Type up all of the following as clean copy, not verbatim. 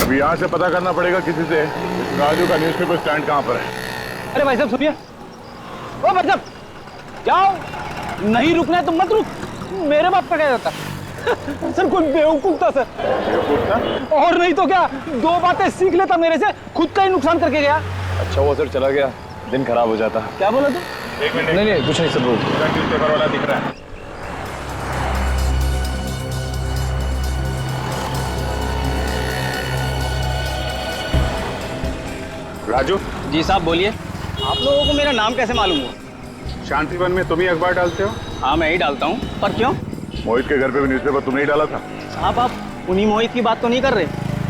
अभी यहाँ से पता करना पड़ेगा किसी से राजू का न्यूज़पेपर स्टैंड कहाँ पर है। अरे भाई साहब सुनिए, ओ भाई साहब जाओ, नहीं रुकना है तो मत रुक, मेरे बाप का क्या जाता। सर कोई बेवकूफ था सर। बेवकूफ था? और नहीं तो क्या, दो बातें सीख लेता मेरे से, खुद का ही नुकसान करके गया। अच्छा वो सर चला गया, दिन खराब हो जाता। क्या बोला तू? एक मिनट। नहीं कुछ नहीं सर, बोल। न्यूज़पेपर वाला दिख रहा है। राजू। जी साहब बोलिए। आप लोगों को मेरा नाम कैसे मालूम हुआ? शांतिवन में तुम ही अखबार डालते हो? हाँ मैं ही डालता हूँ, पर क्यों? मोहित के घर पे भी न्यूज़पेपर तुमने ही डाला था। साहब आप उन्हीं मोहित की बात तो नहीं कर रहे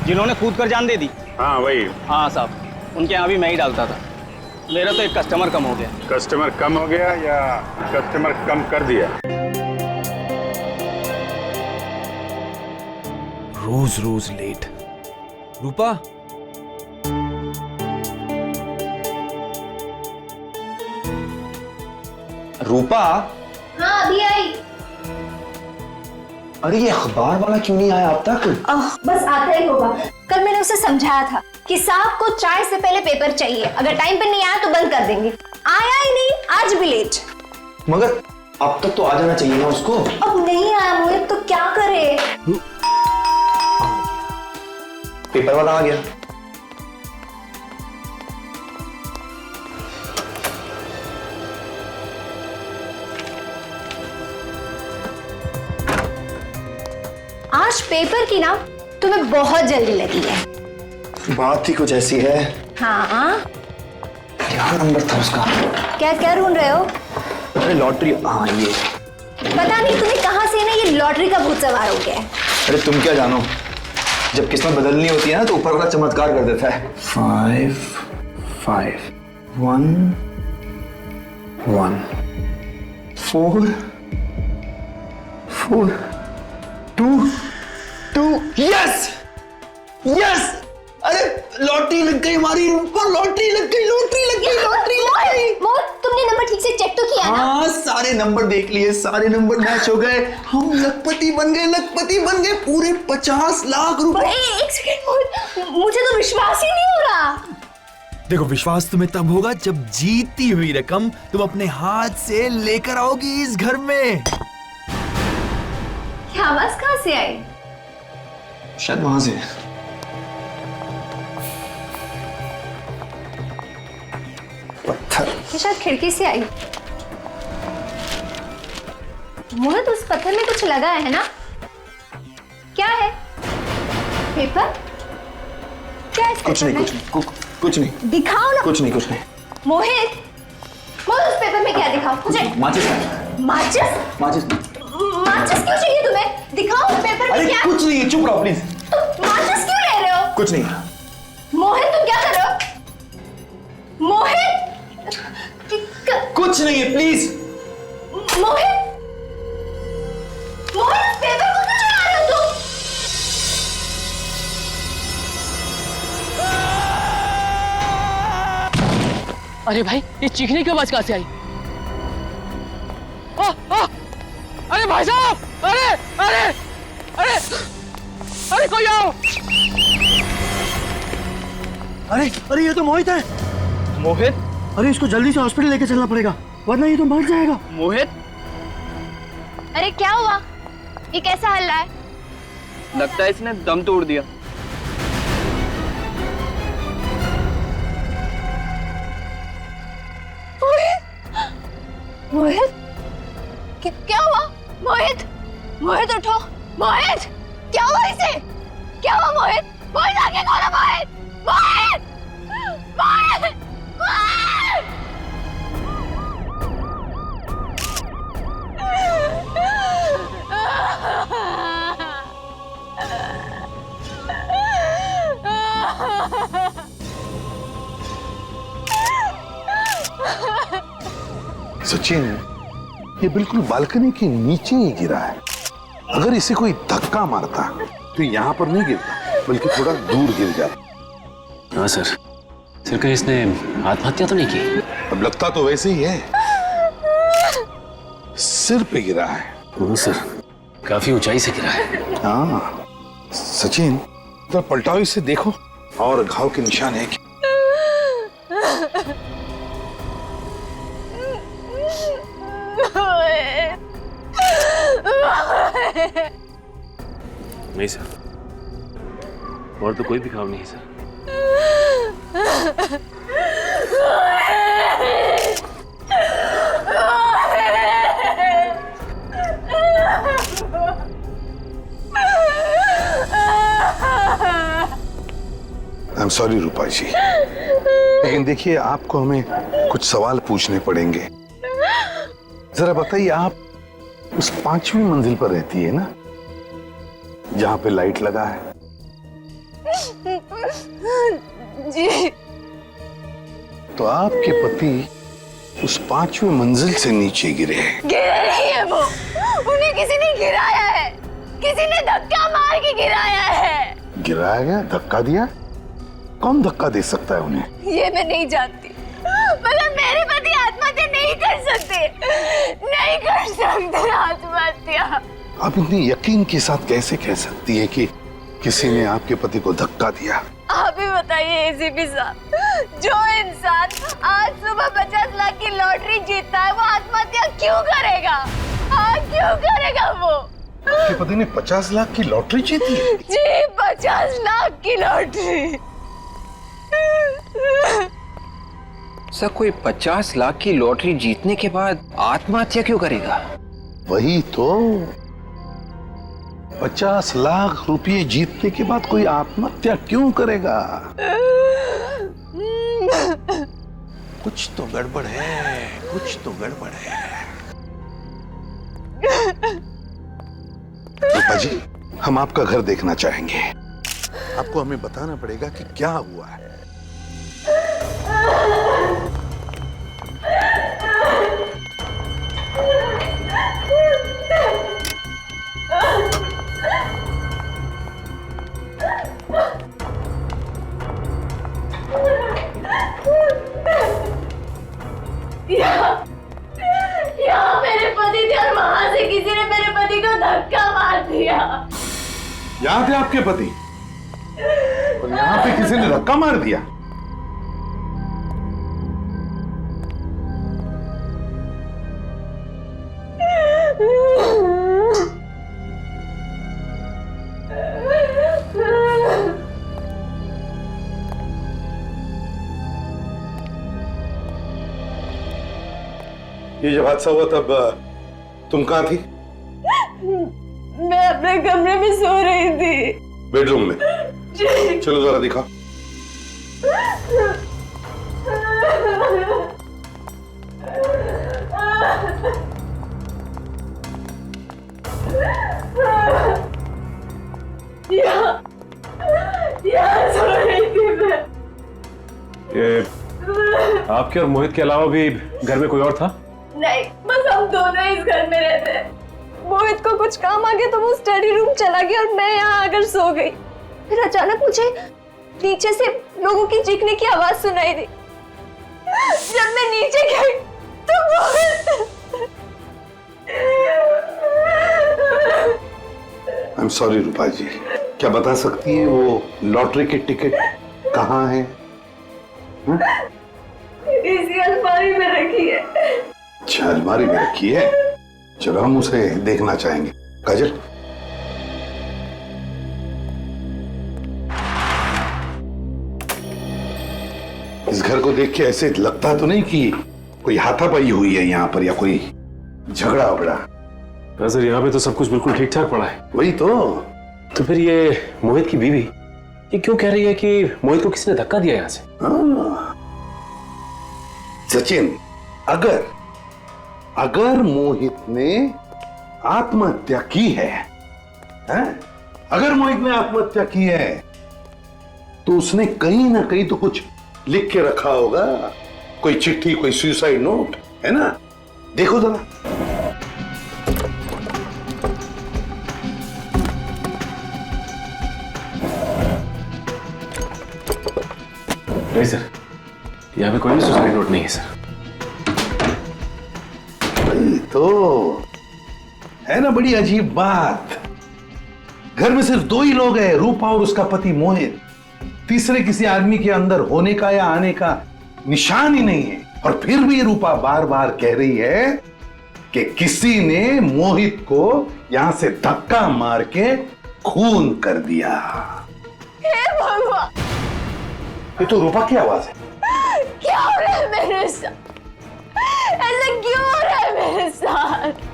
जिन्होंने कूद कर जान दे दी? हाँ वही। हाँ साहब, उनके यहाँ भी मैं ही डालता था। मेरा तो एक कस्टमर कम हो गया। कस्टमर कम हो गया या कस्टमर कम कर दिया? रोज रोज लेट। रूपा रूपा। हाँ अभी आई। अरे ये अखबार वाला क्यों नहीं आया अब तक? बस आता ही होगा। कल मैंने उसे समझाया था कि साहब को चाय से पहले पेपर चाहिए, अगर टाइम पे नहीं आया तो बंद कर देंगे। आया ही नहीं, आज भी लेट। मगर अब तक तो आ जाना चाहिए ना उसको। अब नहीं आया मोहित तो क्या करे? पेपर वाला आ गया। आज पेपर की ना तुम्हें बहुत जल्दी लगी है। बात ही कुछ ऐसी है। हाँ क्या नंबर था उसका? क्या क्या ढूंढ रहे हो? अरे लॉटरी। हाँ ये पता नहीं तुम्हें कहाँ से ना ये लॉटरी का भूत सवार हो गया है। अरे तुम क्या जानो, जब किस्मत बदलनी होती है ना तो ऊपर वाला चमत्कार कर देता है। 5 5 1 1 4 4 2 2। Yes yes! अरे लॉटरी लग गई हमारी ऊपर, लॉटरी लग गई, लॉटरी लग गई, लॉटरी लग गई। मोहित तुमने नंबर ठीक से चेक तो किया ना? हाँ सारे नंबर देख लिए, सारे नंबर मैच हो गए, हम लखपति बन गए, लखपति बन गए, पूरे 50 लाख रुपए। एक सेकंड मोहित, मुझे तो विश्वास ही नहीं हो रहा। देखो विश्वास तुम्हें तब होगा जब जीती हुई रकम तुम अपने हाथ से लेकर आओगी इस घर में। क्या आवाज कहाँ से आई? शायद वहां से। पत्थर। ये शायद खिड़की से आई। मोहित उस पत्थर में कुछ लगा है ना? क्या है? पेपर? क्या है इस कुछ पेपर नहीं, में? कुछ नहीं, दिखाओ ना। कुछ नहीं, कुछ नहीं। मोहित, मोहित उस पेपर में क्या दिखाओ मुझे? माचिस। माचिस? माचिस। माचिस क्यों चाहिए तुम्हें? दिखाओ उस पेपर में अरे क्या? कुछ नहीं है, चुप रहो प्लीज। तुम माचिस क्यों ले रहे हो? कुछ नहीं। मोहित तुम क्या कर रहे हो? मोहित! कुछ नहीं है प्लीज। मोहित! मोहित पेपर को क्यों चला रहे हो तुम? अरे भाई ये चीखने की आवाज कहां से आई? अरे भाई साहब! अरे अरे अरे अरे कोई आओ! अरे अरे ये तो मोहित है। मोहित? अरे इसको जल्दी से हॉस्पिटल लेके चलना पड़ेगा वरना ये तो मर जाएगा। मोहित? अरे क्या हुआ? ये कैसा हल्ला है? लगता है इसने दम तोड़ दिया। मोहित? क्या हुआ? मोहित! मोहित उठो! मोहित! क्या हुआ इसे? क्या हुआ मोहित? मोहित आगे खोलो मोहित! मोहित! मोहित! मोहित! सचिन, ये बिल्कुल बालकनी के नीचे ही गिरा है। अगर इसे कोई धक्का मारता तो यहाँ पर नहीं गिरता बल्कि थोड़ा दूर गिर जाता। हाँ सर कहीं इसने आत्महत्या तो नहीं की? अब लगता तो वैसे ही है, सिर पे गिरा है। हाँ सर, काफी ऊंचाई से गिरा है। हाँ सचिन, तो पलटाओ इसे, देखो और घाव के निशान है क्या? नहीं सर, और तो कोई भी घाव नहीं है सर। आई एम सॉरी रूपा जी, लेकिन देखिए आपको हमें कुछ सवाल पूछने पड़ेंगे। जरा बताइए, आप उस 5वीं मंजिल पर रहती है ना, जहां पे लाइट लगा है? जी। तो आपके पति उस 5वीं मंजिल से नीचे गिरे हैं। गिरे नहीं है वो, उन्हें किसी ने गिराया है, किसी ने धक्का मार के गिराया है। गिराया गया? धक्का दिया? कौन धक्का दे सकता है उन्हें? ये मैं नहीं जानती, मगर मेरे पति आत्महत्या नहीं कर सकते, नहीं कर सकते आत्महत्या। आप इतनी यकीन के साथ कैसे कह सकती है कि किसी ने आपके पति को धक्का दिया? आप ही बताइए एसीपी साहब, जो इंसान आज सुबह 50 लाख की लॉटरी जीतता है वो आत्महत्या क्यों करेगा? हाँ, क्यों करेगा वो? आपके पति ने 50 लाख की लॉटरी जीती है? जी, 50 लाख की लॉटरी। सर, कोई 50 लाख की लॉटरी जीतने के बाद आत्महत्या क्यों करेगा? वही तो, 50 लाख रुपए जीतने के बाद कोई आत्महत्या क्यों करेगा? कुछ तो गड़बड़ है, कुछ तो गड़बड़ है। रूपा जी, हम आपका घर देखना चाहेंगे। आपको हमें बताना पड़ेगा कि क्या हुआ है। यहाँ मेरे पति थे और वहां से किसी ने मेरे पति को धक्का मार दिया। यहाँ थे आपके पति और यहाँ पे किसी ने धक्का मार दिया? ये जब हादसा हुआ तब तुम कहाँ थी? मैं अपने कमरे में सो रही थी। बेडरूम में? जी। चलो जरा दिखाओ। यहाँ सो रही थी मैं। ये आपके और मोहित के अलावा भी घर में कोई और था? नहीं, बस हम दोनों इस घर में रहते। मोहित को कुछ काम आ गया तो वो स्टडी रूम चला गया और मैं यहाँ आकर सो गई। फिर अचानक मुझे नीचे से लोगों की चीखने की आवाज सुनाई दी। जब मैं नीचे गई तो मोहित। आई एम सॉरी रूपा जी, क्या बता सकती हैं वो लॉटरी की टिकट कहाँ है? इसी अलमारी में रखी है। अच्छा, अलमारी में रखी है। चलो हम उसे देखना चाहेंगे। काजल, इस घर को देख के ऐसे लगता तो नहीं कि कोई हाथापाई हुई है यहाँ पर या कोई झगड़ा वगड़ा? सर, यहाँ पे तो सब कुछ बिल्कुल ठीक ठाक पड़ा है। वही तो फिर ये मोहित की बीवी ये क्यों कह रही है कि मोहित को किसी ने धक्का दिया यहाँ से? सचिन, अगर मोहित ने आत्महत्या की है, अगर मोहित ने आत्महत्या की है तो उसने कहीं ना कहीं तो कुछ लिख के रखा होगा, कोई चिट्ठी, कोई सुसाइड नोट, है ना? देखो जरा। नहीं सर, यहाँ पे कोई भी सुसाइड नोट नहीं है सर। तो है ना बड़ी अजीब बात। घर में सिर्फ 2 ही लोग हैं, रूपा और उसका पति मोहित। तीसरे किसी आदमी के अंदर होने का या आने का निशान ही नहीं है। और फिर भी रूपा बार बार कह रही है कि किसी ने मोहित को यहां से धक्का मार के खून कर दिया। हे भगवान, ये तो रूपा की आवाज है। क्या हो रहा है मेरे साथ? ऐसा क्यों हो रहा है मेरे साथ?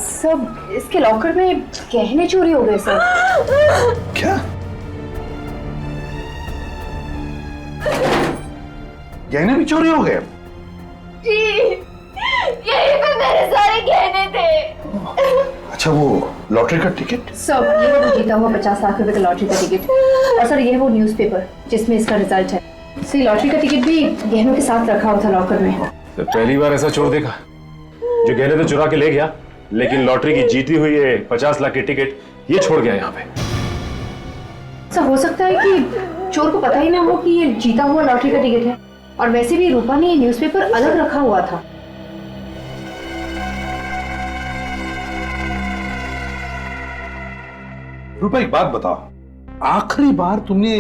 सब इसके लॉकर में गहने चोरी हो गए सर। क्या? गहने भी चोरी हो गए? जी, यहीं पे मेरे सारे गहने थे। अच्छा, वो लॉटरी का टिकट? सर ये है वो जीता हुआ 50 लाख रुपए का लॉटरी का टिकट। और सर ये है वो न्यूज़पेपर जिसमें इसका रिजल्ट है। सर लॉटरी का टिकट भी गहनों के साथ रखा हुआ था लॉकर में। तो पहली बार ऐसा चोर देखा जो गहने तो चुरा के ले गया, लेकिन लॉटरी की जीती हुई ये 50 लाख की टिकट ये छोड़ गया यहाँ पे। सर हो सकता है कि चोर को पता ही ना हो कि ये जीता हुआ लॉटरी का टिकट है। और वैसे भी रूपा ने ये न्यूज़पेपर अलग रखा हुआ था। रूपा एक बात बताओ, आखिरी बार तुमने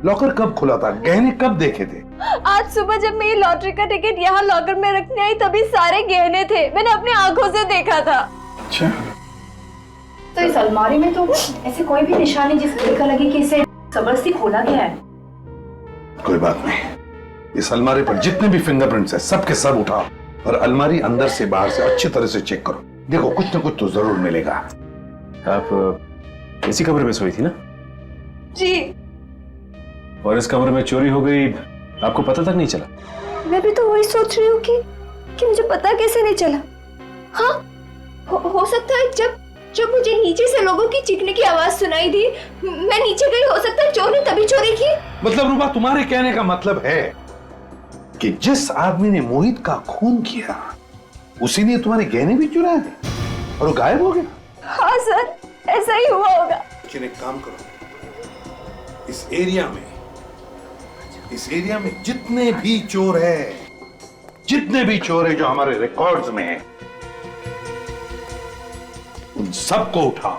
लॉकर कब खुला था? गहने कब देखे थे? आज सुबह जब मैं ये लॉटरी का टिकट यहाँ लॉकर में रखने आई तभी सारे गहने थे। मैंने अपनी आंखों से देखा था। अच्छा, तो इस अलमारी में तो ऐसे कोई भी निशान नहीं जिससे देखा लगे कि इसे जबरदस्ती खोला गया है। कोई बात नहीं। इस अलमारी पर जितने भी फिंगरप्रिंट्स हैं सबके सब उठाओ और अलमारी अंदर से बाहर से अच्छी तरह से चेक करो। देखो कुछ ना कुछ तो जरूर मिलेगा। आप इसी कमरे में सोई थी ना? जी। और इस कमरे में चोरी हो गई, आपको पता तक नहीं चला? मैं भी तो वही सोच रही हूँ कि मुझे पता कैसे नहीं चला। हाँ, हो सकता है जब मुझे नीचे से लोगों की चीखने की आवाज सुनाई दी, मैं नीचे गई। हो सकता है चोर ने तभी चोरी की। मतलब रूपा, तुम्हारे कहने का मतलब है कि जिस आदमी ने मोहित का खून किया उसी ने तुम्हारे गहने भी चुराए थे और वो गायब हो गया? हाँ सर, ऐसा ही हुआ होगा। लेकिन एक काम करो, इस एरिया में जितने भी चोर है जो हमारे रिकॉर्ड्स में हैं, उन सबको उठाओ।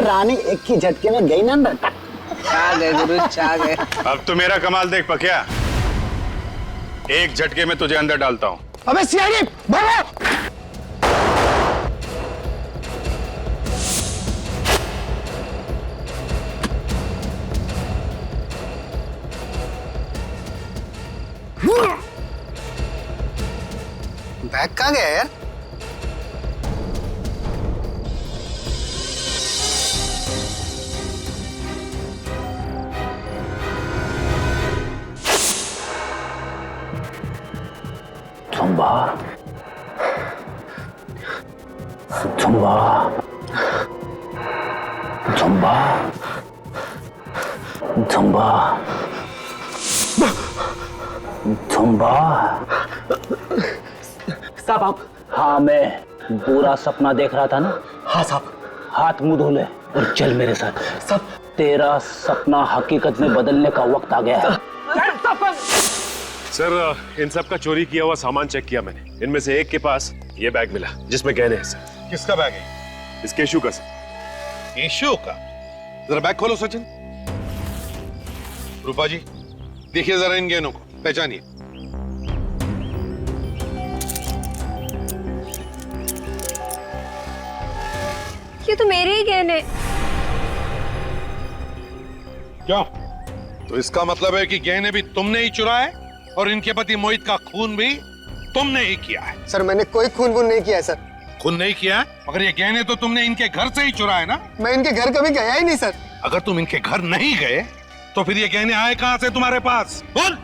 रानी एक ही झटके में गई ना। छा गए गुरु, छा गए। अब तो मेरा कमाल देख पकिया, एक झटके में तुझे अंदर डालता हूं। अबे सीआईडी भागो। बैग कहाँ गया यार? साहब आप? हाँ, मैं पूरा सपना देख रहा था ना। हाँ साहब। हाथ मुंह धो ले और चल मेरे साथ। सब तेरा सपना हकीकत में बदलने का वक्त आ गया है। सर, इन सब का चोरी किया हुआ सामान चेक किया मैंने। इनमें से एक के पास ये बैग मिला जिसमें गहने हैं सर। किसका बैग है? इस केशु का सर। केशु का? जरा बैग खोलो सचिन। रूपा जी देखिए जरा इन गहनों को, पहचानिए। ये तो मेरे ही गहने। क्यों? तो इसका मतलब है कि गहने भी तुमने ही चुराए और इनके पति मोहित का खून भी तुमने ही किया है। सर मैंने कोई खून वून नहीं किया है सर। खून नहीं किया है, मगर ये गहने तो तुमने इनके घर से ही चुराए ना? मैं इनके घर कभी गया ही नहीं सर। अगर तुम इनके घर नहीं गए तो फिर ये गहने आए कहां से तुम्हारे पास? बोल।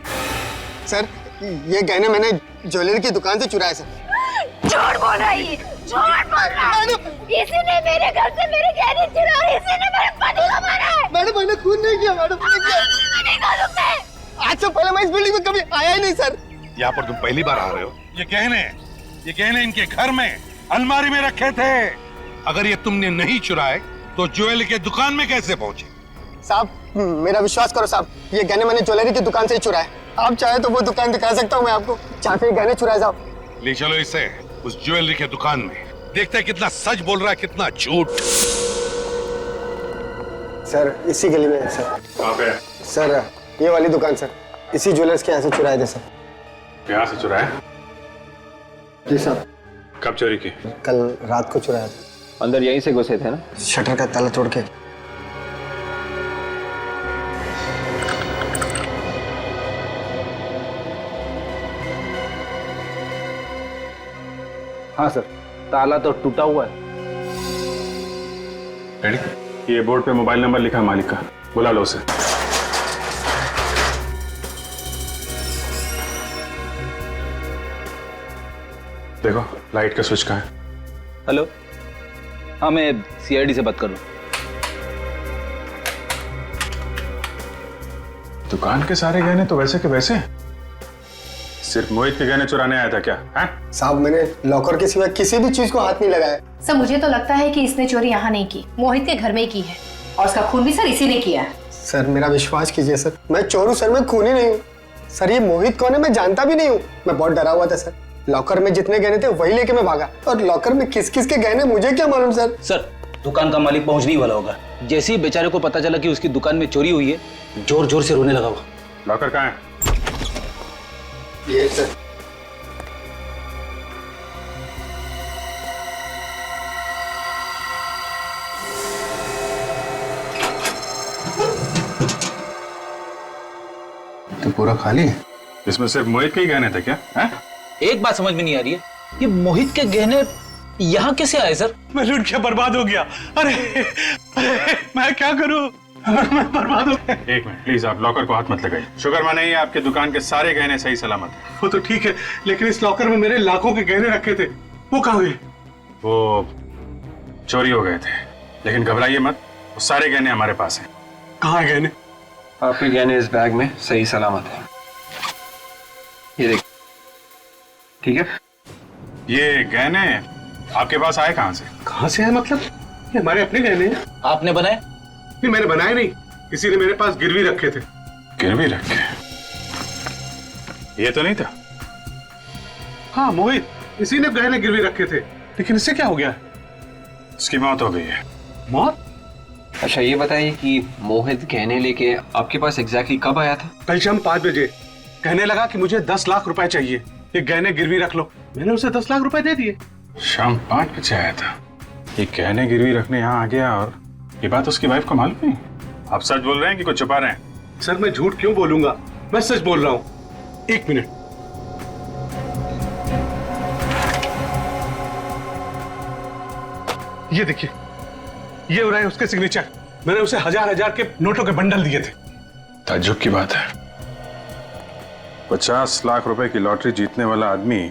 सर ये गहने मैंने ज्वेलरी की दुकान से चुराए सर। झूठ बोल रहा है, झूठ बोल रहा है। इसी ने मेरे घर से मेरे गहने चुराए, इसी ने मेरे पति को मारा है। मैडम मैंने खून नहीं किया मैडम। नहीं मालूम मैं। आज से पहले मैं इस बिल्डिंग में कभी आया ही नहीं सर। यहाँ पर तुम पहली बार आ रहे हो। ये गहने इनके घर में अलमारी में रखे थे। अगर ये तुमने नहीं चुराए तो ज्वेलरी के दुकान में कैसे पहुंचे? साहब मेरा विश्वास करो साहब, ये गहने मैंने ज्वेलरी की दुकान से ही चुराए। आप चाहे तो वो दुकान दिखा सकता हूँ मैं आपको, जहाँ पे गहने चुराए जाओ। ले चलो इसे उस ज्वेलरी के दुकान में, देखते हैं कितना सच बोल रहा है कितना झूठ। सर इसी गली में है सर। कहाँ पे? सर ये वाली दुकान सर, इसी ज्वेलर्स के यहाँ से चुराए थे सर। यहाँ से चुराया? जी सर। कब चोरी की? कल रात को चुराया था। अंदर यहीं से घुसे थे ना? शटर का ताला तोड़ के। हाँ सर, ताला तो टूटा हुआ है। रेडी? ये बोर्ड पे मोबाइल नंबर लिखा है मालिक का, बुला लो उसे। देखो लाइट का स्विच कहाँ है? हेलो, हाँ मैं सीआईडी से बात कर रहा हूँ। दुकान के सारे गहने तो वैसे के वैसे, सिर्फ मोहित के गहने चुराने आया था क्या? हैं? साहब मैंने लॉकर के सिवा किसी भी चीज को हाथ नहीं लगाया। सर मुझे तो लगता है कि इसने चोरी यहाँ नहीं की, मोहित के घर में ही की है, और उसका खून भी सर इसी ने किया है। सर मेरा विश्वास कीजिए सर, मैं चोर हूँ सर, मैं खूनी नहीं हूँ सर। ये मोहित कौन है मैं जानता भी नहीं हूँ। मैं बहुत डरा हुआ था सर, लॉकर में जितने गहने थे वही लेके मैं भागा, और लॉकर में किस किस के गहने मुझे क्या मालूम सर। सर दुकान का मालिक पहुंचने ही वाला होगा। जैसे ही बेचारे को पता चला कि उसकी दुकान में चोरी हुई है, जोर जोर से रोने लगा हुआ। लॉकर कहाँ है? ये सर। तो पूरा खाली है? इसमें सिर्फ मोहित के ही गहने थे क्या? हैं? एक बात समझ में नहीं आ रही है, ये मोहित के गहने यहाँ कैसे आए सर? मैं लूट के बर्बाद हो गया। अरे अरे मैं क्या करूं? मैं बर्बाद हो गया। एक मिनट प्लीज, आप लॉकर को हाथ मत लगाइए। शुक्र माने ही आपके दुकान के सारे गहने सही सलामत हैं। वो तो ठीक है, लेकिन इस लॉकर में मेरे लाखों के गहने रखे थे, वो कहाँ गए? वो चोरी हो गए थे, लेकिन घबराइए मत, वो सारे गहने हमारे पास हैं। कहाँ गहने? आपके गहने इस बैग में सही सलामत है, ये देख। ठीक है? ये गहने आपके पास आए कहाँ से? कहाँ से है मतलब? ये हमारे अपने गहने हैं। आपने बनाए? नहीं मैंने बनाए नहीं, किसी ने मेरे पास गिरवी रखे थे। गिरवी रखे? ये तो नहीं था। हाँ मोहित, इसी ने गहने गिरवी रखे थे, लेकिन इससे क्या हो गया? इसकी मौत हो गई है। मौत? अच्छा ये बताइए कि मोहित गहने लेके आपके पास एग्जैक्टली कब आया था? कल शाम 5 बजे कहने लगा कि मुझे 10 लाख रुपए चाहिए, ये गहने गिरवी रख लो। मैंने उसे 10 लाख रुपए दे दिए। शाम 5 बजे आया था, ये गहने गिरवी रखने यहाँ आ गया, और ये बात उसकी वाइफ को मालूम नहीं? आप सच बोल रहे हैं कि कुछ छुपा रहे हैं? सर मैं झूठ क्यों बोलूंगा, मैं सच बोल रहा हूँ। 1 मिनट। ये देखिए, ये हो रहा है उसके सिग्नेचर। मैंने उसे हजार के नोटों के बंडल दिए थे। ताज्जुब की बात है, 50 लाख रुपए की लॉटरी जीतने वाला आदमी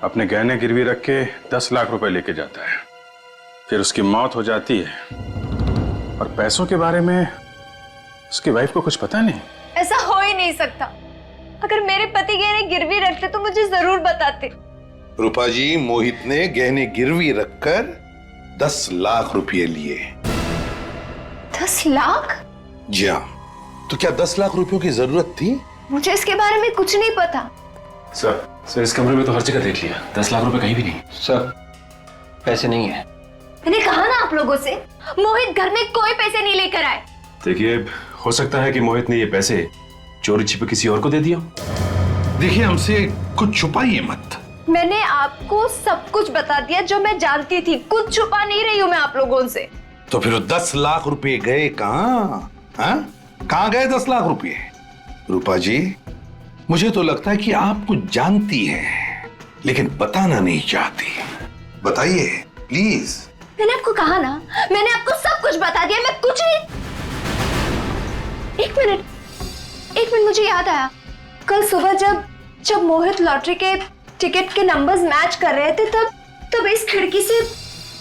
अपने गहने गिरवी रख के 10 लाख रुपए लेके जाता है, फिर उसकी मौत हो जाती है, और पैसों के बारे में उसकी वाइफ को कुछ पता नहीं। ऐसा हो ही नहीं सकता। अगर मेरे पति गहने गिरवी रखते तो मुझे जरूर बताते। रूपा जी, मोहित ने गहने गिरवी रखकर 10 लाख रुपए लिए। 10 लाख? जी हाँ। तो क्या 10 लाख रुपयों की जरूरत थी? मुझे इसके बारे में कुछ नहीं पता। सर इस कमरे में तो हर जगह देख लिया, 10 लाख रुपए कहीं भी नहीं। सर पैसे नहीं है। मैंने कहा ना आप लोगों से, मोहित घर में कोई पैसे नहीं लेकर आए। देखिए, हो सकता है कि मोहित ने ये पैसे चोरी छिपे किसी और को दे दिया। देखिए, हमसे कुछ छुपाइए मत। मैंने आपको सब कुछ बता दिया जो मैं जानती थी, कुछ छुपा नहीं रही हूँ मैं आप लोगों से। तो फिर 10 लाख रुपए गए कहाँ? कहाँ गए 10 लाख रुपए? रूपा जी, मुझे तो लगता है कि आप कुछ जानती हैं, लेकिन बताना नहीं चाहती। बताइए प्लीज। मैंने आपको कहा ना, मैंने आपको सब कुछ बता दिया, मैं कुछ नहीं। एक मिनट मुझे याद आया। कल सुबह जब मोहित लॉटरी के टिकट के नंबर्स मैच कर रहे थे, तब इस खिड़की से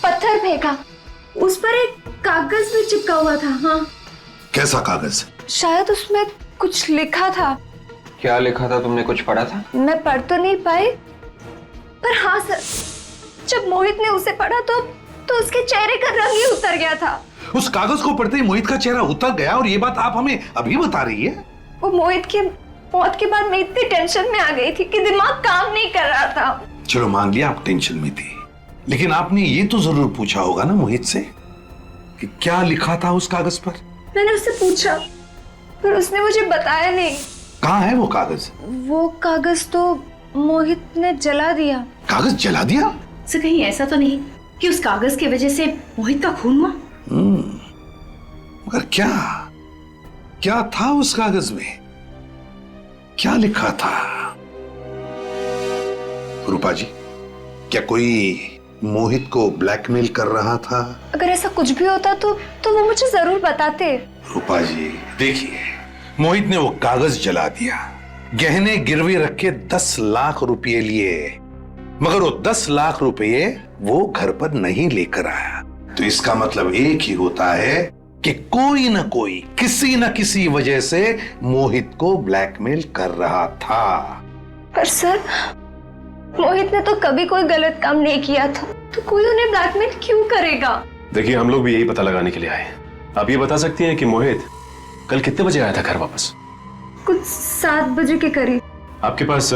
पत्थर फेंका, उस पर एक कागज भी चिपका हुआ था। हाँ। कैसा कागज? शायद उसमें कुछ लिखा था। क्या लिखा था, तुमने कुछ पढ़ा था? मैं पढ़ तो नहीं पाई, पर हाँ सर, जब मोहित ने उसे पढ़ा तो उसके चेहरे का रंग ही उतर गया था। उस कागज को पढ़ते ही मोहित का चेहरा उतर गया, और ये बात आप हमें अभी बता रही है? वो मोहित की मौत के बाद मैं इतनी टेंशन में आ गई थी कि दिमाग काम नहीं कर रहा था। चलो मान लिया आप टेंशन में थी, लेकिन आपने ये तो जरूर पूछा होगा ना मोहित से कि क्या लिखा था उस कागज पर। मैंने उससे पूछा पर उसने मुझे बताया नहीं। कहाँ है वो कागज? वो कागज तो मोहित ने जला दिया। कागज जला दिया? सर कहीं ऐसा तो नहीं कि उस कागज की वजह से मोहित का खून हुआ? मगर क्या क्या था उस कागज में? क्या लिखा था? रूपा जी, क्या कोई मोहित को ब्लैकमेल कर रहा था? अगर ऐसा कुछ भी होता तो वो मुझे जरूर बताते। रूपा जी देखिए, मोहित ने वो कागज जला दिया, गहने गिरवी रख के 10 लाख रुपए लिए, मगर वो 10 लाख रुपए वो घर पर नहीं लेकर आया। तो इसका मतलब एक ही होता है कि कोई ना कोई किसी न किसी वजह से मोहित को ब्लैकमेल कर रहा था। पर सर, मोहित ने तो कभी कोई गलत काम नहीं किया था, तो कोई उन्हें ब्लैकमेल क्यों करेगा? देखिए, हम लोग भी यही पता लगाने के लिए आए। आप ये बता सकती हैं कि मोहित कल कितने बजे आया था घर वापस? कुछ 7 बजे के करीब। आपके पास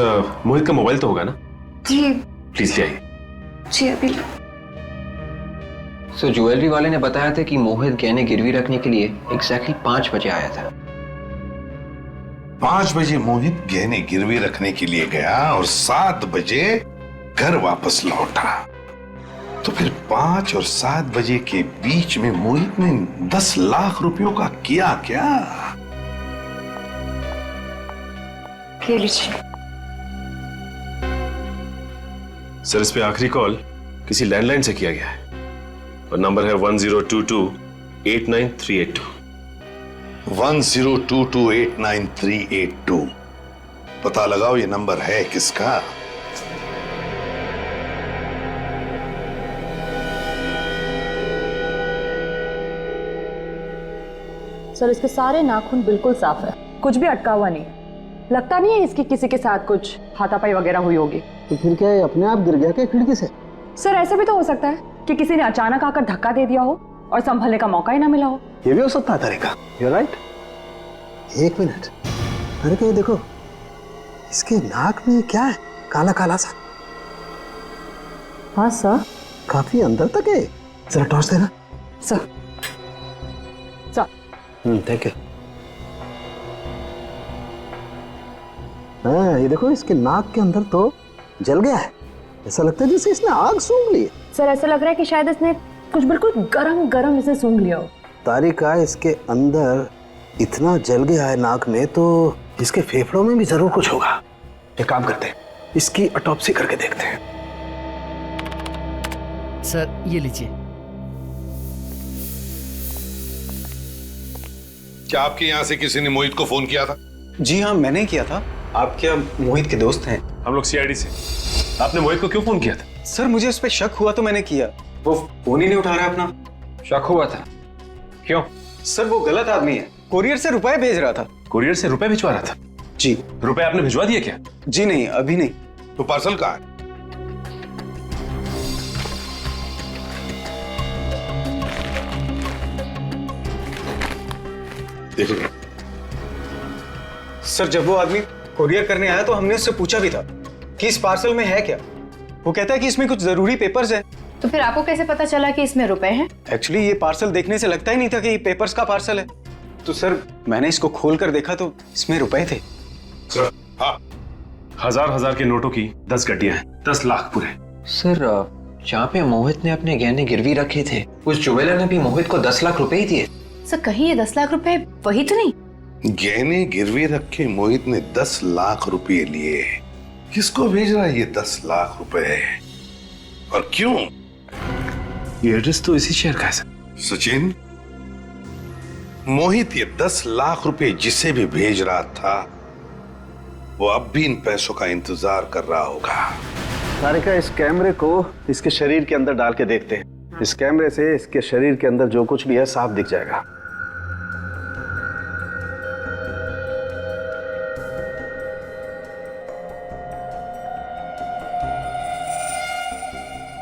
मोहित का मोबाइल तो होगा ना? जी। प्लीज ले आइए। जी अभी। सो ज्वेलरी वाले ने बताया था कि मोहित गहने गिरवी रखने के लिए एग्जैक्टली 5 बजे आया था। 5 बजे मोहित गहने गिरवी रखने के लिए गया और 7 बजे घर वापस लौटा। तो फिर 5 और 7 बजे के बीच में मोहित ने 10 लाख रुपयों का किया क्या? ले लीजिए। सर, इस पे आखिरी कॉल किसी लैंडलाइन से किया गया है और नंबर है 1022-89382। 1022-89382। पता लगाओ ये नंबर है किसका? सर, इसके सारे नाखून बिल्कुल साफ है, कुछ भी अटका हुआ नहीं। लगता नहीं है इसकी किसी के साथ कुछ हाथापाई वगैरह हुई होगी। तो फिर क्या है, अपने आप गिर गया क्या खिड़की से? सर ऐसा भी तो हो सकता है कि किसी ने अचानक आकर धक्का दे दिया हो और संभलने का मौका ही ना मिला हो। ये भी हो सकता है तरीका। You right. 1 मिनट, अरे क्या देखो, इसके नाक में क्या है? काला काला सा। हाँ सर, काफी अंदर तक है। जरा टॉर्च देना। सर। Thank you. हाँ, ये देखो, इसके नाक के अंदर तो जल गया है। ऐसा लगता है जैसे इसने आग सूंघ ली है। सर ऐसा लग रहा है कि शायद इसने कुछ बिल्कुल गरम गरम इसे सूंघ लिया हो। तारिका, इसके अंदर इतना जल गया है नाक में, तो इसके फेफड़ों में भी जरूर कुछ होगा। एक काम करते हैं, इसकी ऑटोप्सी करके देखते हैं। सर ये लीजिए। क्या आपके यहाँ से किसी ने मोहित को फोन किया था? जी हाँ, मैंने किया था। आप क्या मोहित के दोस्त हैं? हम लोग सीआईडी से। आपने मोहित को क्यों फोन किया था? सर मुझे उस पर शक हुआ तो मैंने किया। वो फोन ही नहीं उठा रहा अपना। शक हुआ था? क्यों? सर वो गलत आदमी है, कुरियर से रुपए भेज रहा था। कुरियर से रुपए भिजवा रहा था? जी। रुपए आपने भिजवा दिए क्या? जी नहीं, अभी नहीं। तो पार्सल कहाँ है? देखो सर, जब वो आदमी कुरियर करने आया तो हमने उससे पूछा भी था कि इस पार्सल में है क्या। वो कहता है कि इसमें कुछ जरूरी पेपर्स हैं। तो फिर आपको कैसे पता चला कि इसमें रुपए हैं? एक्चुअली ये पार्सल देखने से लगता ही नहीं था कि ये पेपर्स का पार्सल है। तो सर मैंने इसको खोल कर देखा तो इसमें रुपए थे। सर हाँ, 1000 के नोटों की 10 गड्डियां हैं, 10 लाख पूरे। सर, जहाँ पे मोहित ने अपने गहने गिरवी रखे थे, उस ज्वेलर ने भी मोहित को 10 लाख रुपए ही दिए। सर कहीं ये 10 लाख रुपए वही तो नहीं? गहने गिरवी रख के मोहित ने 10 लाख रुपए लिए। किसको भेज रहा है ये 10 लाख रुपए और क्यों? ये एड्रेस तो इसी शहर का है सर। सचिन, मोहित ये 10 लाख रुपए जिसे भी भेज रहा था वो अब भी इन पैसों का इंतजार कर रहा होगा। तारिका, इस कैमरे को इसके शरीर के अंदर डाल के देखते हैं। इस कैमरे से इसके शरीर के अंदर जो कुछ भी है साफ दिख जाएगा।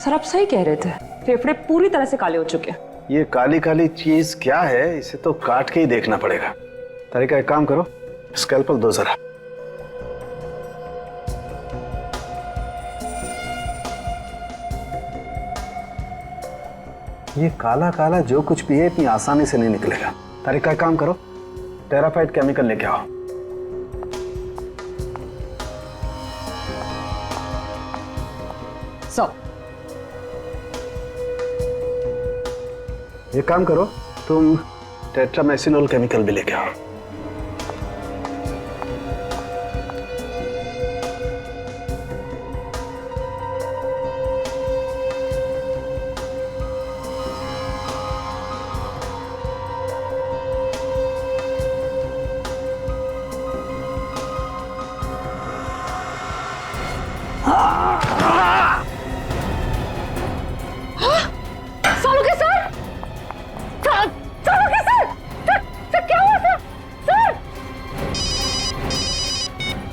सर आप सही कह रहे थे, फेफड़े पूरी तरह से काले हो चुके हैं। ये काली काली चीज क्या है, इसे तो काट के ही देखना पड़ेगा। तारिका, एक काम करो, स्कैल्पल दो जरा। ये काला काला जो कुछ भी है इतनी आसानी से नहीं निकलेगा। तारिक का काम करो, टेराफाइट केमिकल लेके आओ। ये काम करो, तुम टेट्रामेसिनोल केमिकल भी लेके आओ।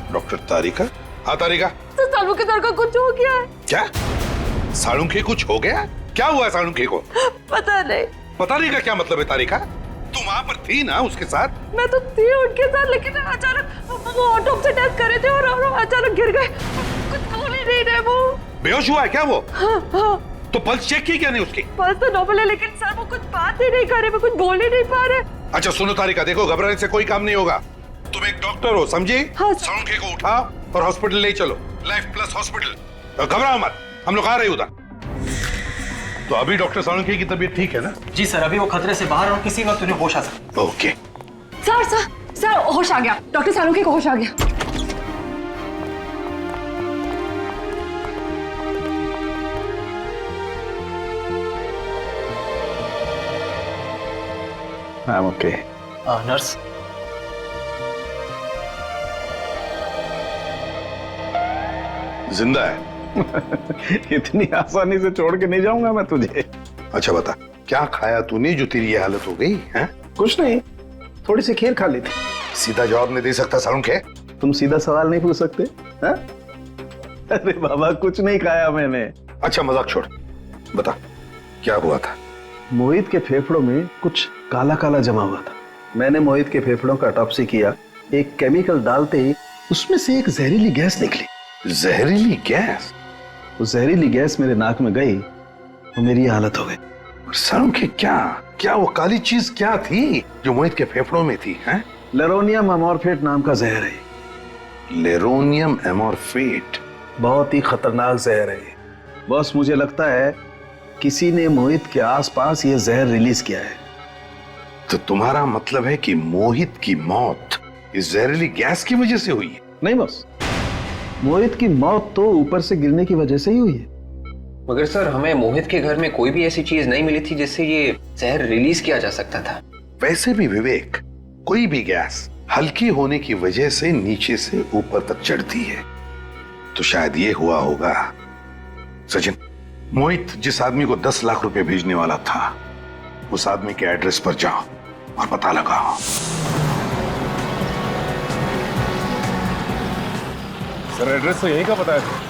डॉक्टर तारिका? हाँ तारिका। सालुंखे सर का कुछ हो गया है। क्या? सालुंखे कुछ हो गया? क्या हुआ सालुंखे को? पता नहीं। पता नहीं का क्या मतलब है तारिका? तुम वहां पर थी ना उसके साथ? मैं तो थी उनके साथ, लेकिन अचानक वो ऑटोप्सी टेस्ट कर रहे थे और अचानक गिर गए। कुछ बोल ही नहीं रहे वो। बेहोश हुआ है क्या वो? हाँ। तो पल्स चेक की क्या नहीं उसकी? पल्स तो नॉर्मल है, लेकिन सर वो कुछ बात ही नहीं कर रहे, वो कुछ बोल ही नहीं पा रहे। अच्छा सुनो तारिका, देखो घबराने से कोई काम नहीं होगा। तुम एक डॉक्टर हो, समझी? हाँ। सालुंखे को उठाओ और हॉस्पिटल ले चलो, लाइफ प्लस हॉस्पिटल। घबराओ मत, हम लोग आ रहे उधर। तो अभी डॉक्टर सालुंखे की तबीयत ठीक है ना? जी सर, अभी वो खतरे से बाहर और किसी वक्त उन्हें होश आ सकता। ओके। सर होश आ गया, डॉक्टर सालुंखे को होश आ गया। I am okay. नर्स, जिंदा है। इतनी आसानी से छोड़ के नहीं जाऊंगा मैं तुझे। अच्छा बता, क्या खाया तूने जो तेरी ये हालत हो गई है? कुछ नहीं, थोड़ी सी खीर खा ली थी। सीधा जवाब नहीं दे सकता सालुंखे? तुम सीधा सवाल नहीं पूछ सकते? है? अरे बाबा, कुछ नहीं खाया मैंने। अच्छा मजाक छोड़, बता क्या हुआ था? मोहित के फेफड़ों में कुछ काला काला जमा हुआ था। मैंने मोहित के फेफड़ों का ऑटोप्सी किया। एक केमिकल डालते ही उसमें से एक जहरीली गैस निकली। जहरीली गैस? वो जहरीली गैस मेरे नाक में गई तो मेरी ये हालत हो गई। सालुंखे क्या वो काली चीज क्या थी जो मोहित के फेफड़ों में थी? हैं? लेरोनियम एमॉर्फेट नाम का जहर है। लेरोनियम एमॉर्फेट? बहुत ही खतरनाक जहर है बॉस। मुझे लगता है किसी ने मोहित के आसपास ये जहर रिलीज किया है। तो तुम्हारा मतलब है कि मोहित की मौत इस जहरीली गैस की वजह से हुई है? नहीं बॉस, मोहित की मौत तो ऊपर से गिरने की वजह से ही हुई है। मगर सर, हमें मोहित के घर में कोई भी ऐसी चीज नहीं मिली थी जिससे ये जहर रिलीज किया जा सकता था। वैसे भी विवेक, कोई भी गैस हल्की होने की वजह से नीचे से ऊपर तक चढ़ती है। तो शायद ये हुआ होगा। सचिन, मोहित जिस आदमी को 10 लाख रुपए भेजने वाला था, उस आदमी के एड्रेस पर जाओ और पता लगाओ। सर एड्रेस तो यहीं का पता है।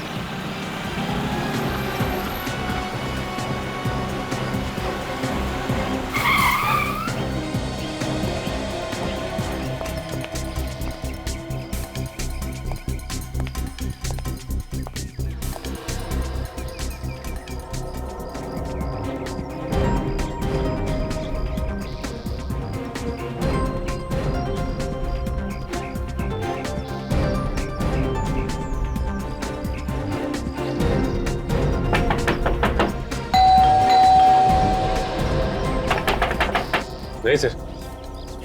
नहीं सर,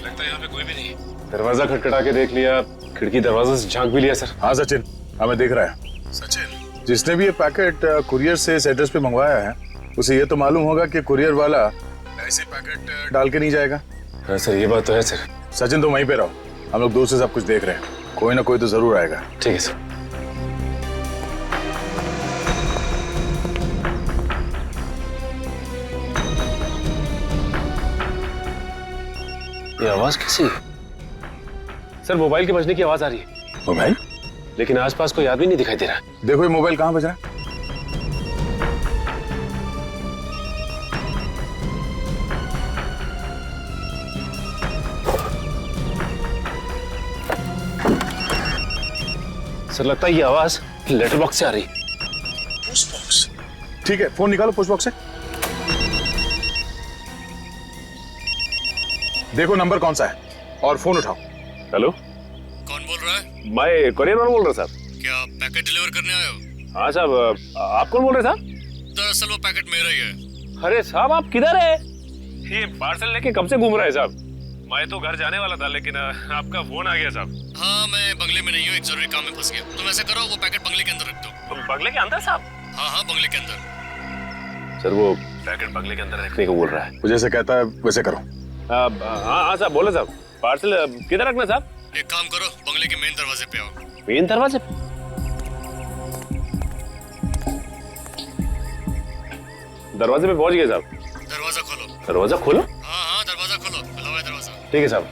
लगता है यहाँ पे कोई भी नहीं। दरवाजा खटखटा के देख लिया, खिड़की दरवाजा से झांक भी लिया सर। हाँ सचिन, हमें देख रहा है। सचिन, जिसने भी ये पैकेट कुरियर से इस एड्रेस पे मंगवाया है, उसे ये तो मालूम होगा कि कुरियर वाला ऐसे पैकेट डाल के नहीं जाएगा। हाँ सर, ये बात तो है सर। सचिन तुम वहीं पे रहो, हम लोग दूर से सब कुछ देख रहे हैं। कोई ना कोई तो जरूर आएगा। ठीक है सर। ये आवाज कैसी है? सर मोबाइल के बजने की आवाज आ रही है। मोबाइल? लेकिन आसपास कोई आदमी नहीं दिखाई दे रहा। देखो ये मोबाइल कहाँ बज रहा है। सर लगता है ये आवाज लेटर बॉक्स से आ रही। Post box? ठीक है, फोन निकालो पोस्ट बॉक्स से। देखो नंबर कौन सा है और फोन उठाओ। हेलो, कौन बोल रहा है? मैं कोरियर वाला बोल रहा साहब। क्या पैकेट डिलीवर करने आए हो? हाँ साहब, आप कौन बोल रहे साहब? दरअसल वो पैकेट मेरा ही है। अरे साहब, आप किधर है? ये पार्सल लेके कब से घूम रहे हैं साहब? मैं तो घर जाने वाला था, लेकिन आपका फोन आ गया साहब। हाँ, मैं बंगले में नहीं हूँ, एक जरूरी काम में फंस गया। तुम ऐसे करो, वो पैकेट बंगले के अंदर रख दो। बंगले के अंदर साहब? हाँ हाँ, बंगले के अंदर। सर, वो पैकेट बंगले के अंदर रखने को बोल रहा है। वो जैसे कहता है वैसे करो। हाँ हाँ साहब, बोले साहब। पार्सल किधर रखना साहब? एक काम करो, बंगले के मेन दरवाजे पे आओ। मेन दरवाजे? दरवाजे पे पहुंच गए साहब। दरवाजा खोलो। दरवाजा खोलो? हाँ हाँ, दरवाजा खोलो, खुला हुआ है दरवाजा। ठीक है साहब।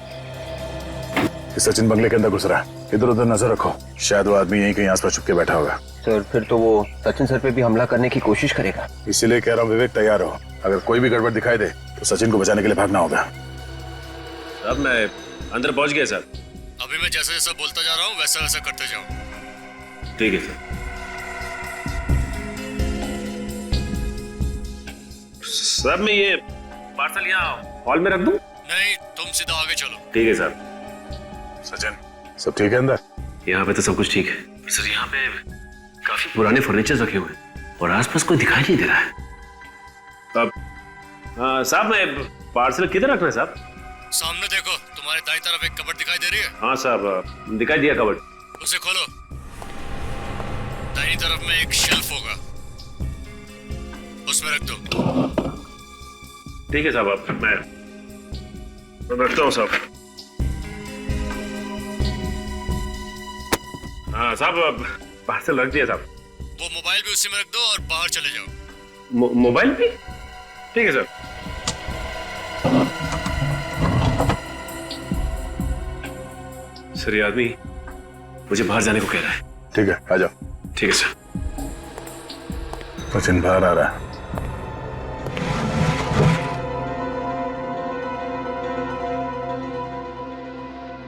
सचिन बंगले के अंदर घुस रहा है, इधर उधर नजर रखो, शायद वो आदमी यहीं कहीं आसपास छुप के बैठा होगा। सर, फिर तो वो सचिन सर पे भी हमला करने की कोशिश करेगा। इसीलिए कह रहा हूँ विवेक, तैयार हो। अगर कोई भी गड़बड़ दिखाई दे तो सचिन को बचाने के लिए भागना होगा। अब मैं अंदर पहुंच गया सर। अभी मैं जैसा जैसा बोलता जा रहा हूँ वैसा वैसा करते जाओ। ठीक है सर। सर, मैं ये पार्सल यहाँ हॉल में रख दूं? नहीं, तुम सीधा आगे चलो। ठीक है सर। सचिन, सब ठीक है अंदर? यहाँ पे तो सब कुछ ठीक है सर। यहाँ पे काफी पुराने फर्नीचर रखे हुए हैं और आसपास कोई दिखाई नहीं दे रहा है। अब साहब, मैं पार्सल किधर रखना है साहब? सामने देखो, तुम्हारे दाईं तरफ एक कबर्ड दिखाई दे रही है? हाँ साहब, दिखाई दिया कबर्ड। उसे खोलो। दाईं तरफ में एक शेल्फ होगा, उसमें रख दो। ठीक है साहब, अब मैं रखता हूँ साहब। हाँ साहब, पार्सल रख दिया साहब। वो मोबाइल भी उसी में रख दो और बाहर चले जाओ। मोबाइल भी? ठीक है सर। सर, ये आदमी मुझे बाहर जाने को कह रहा है। ठीक है, आ जाओ। ठीक है सर। सचिन बाहर आ रहा है।